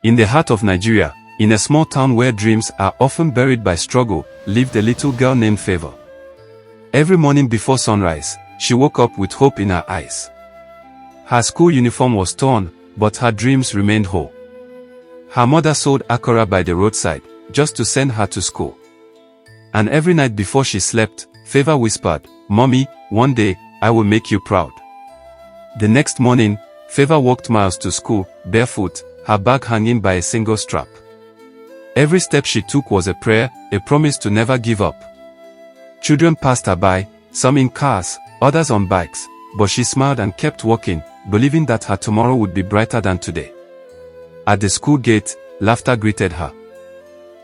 In the heart of Nigeria, in a small town where dreams are often buried by struggle, lived a little girl named Favor. Every morning before sunrise, she woke up with hope in her eyes. Her school uniform was torn, but her dreams remained whole. Her mother sold akara by the roadside, just to send her to school. And every night before she slept, Favor whispered, "Mommy, one day, I will make you proud." The next morning, Favor walked miles to school, barefoot, her bag hanging by a single strap. Every step she took was a prayer, a promise to never give up. Children passed her by, some in cars, others on bikes, but she smiled and kept walking, believing that her tomorrow would be brighter than today. At the school gate, laughter greeted her.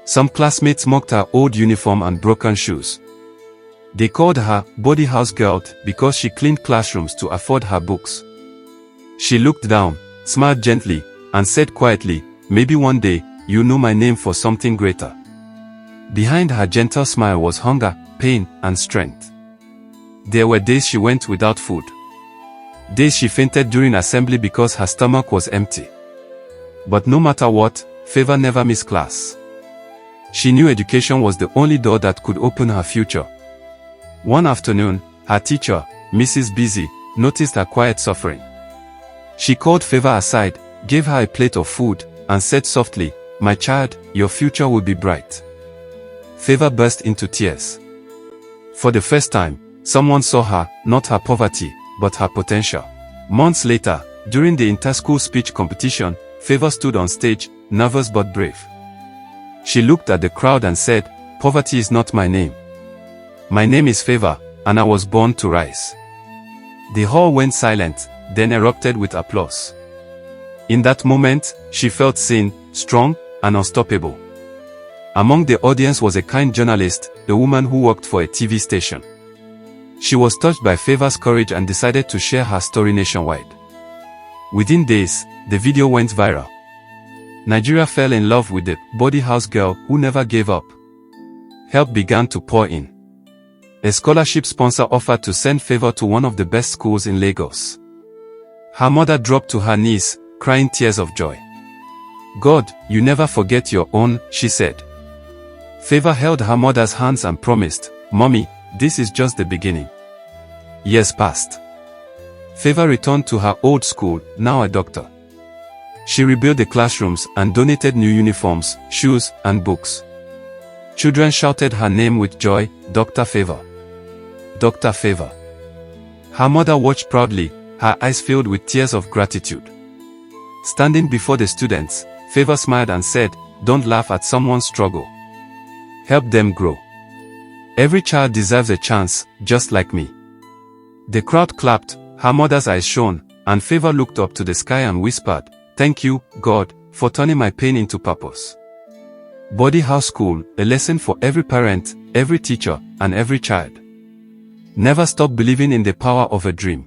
Some classmates mocked her old uniform and broken shoes. They called her "body house girl" because she cleaned classrooms to afford her books. She looked down, smiled gently, and said quietly, "Maybe one day, you'll know my name for something greater." Behind her gentle smile was hunger, pain, and strength. There were days she went without food. Days she fainted during assembly because her stomach was empty. But no matter what, Favor never missed class. She knew education was the only door that could open her future. One afternoon, her teacher, Mrs. Busy, noticed her quiet suffering. She called Favor aside, gave her a plate of food, and said softly, "My child, your future will be bright." Favor burst into tears. For the first time, someone saw her, not her poverty, but her potential. Months later, during the inter-school speech competition, Favor stood on stage, nervous but brave. She looked at the crowd and said, "Poverty is not my name. My name is Favor, and I was born to rise." The hall went silent, then erupted with applause. In that moment, she felt seen, strong, and unstoppable. Among the audience was a kind journalist, a woman who worked for a TV station. She was touched by Favor's courage and decided to share her story nationwide. Within days, the video went viral. Nigeria fell in love with the body house girl who never gave up. Help began to pour in. A scholarship sponsor offered to send Favor to one of the best schools in Lagos. Her mother dropped to her knees, crying tears of joy. "God, you never forget your own," she said. Favor held her mother's hands and promised, "Mommy, this is just the beginning." Years passed. Favor returned to her old school, now a doctor. She rebuilt the classrooms and donated new uniforms, shoes, and books. Children shouted her name with joy, "Dr. Favor. Dr. Favor." Her mother watched proudly, her eyes filled with tears of gratitude. Standing before the students, Favor smiled and said, "Don't laugh at someone's struggle. Help them grow. Every child deserves a chance, just like me." The crowd clapped, her mother's eyes shone, and Favor looked up to the sky and whispered, "Thank you, God, for turning my pain into purpose." Body House School, a lesson for every parent, every teacher, and every child. Never stop believing in the power of a dream.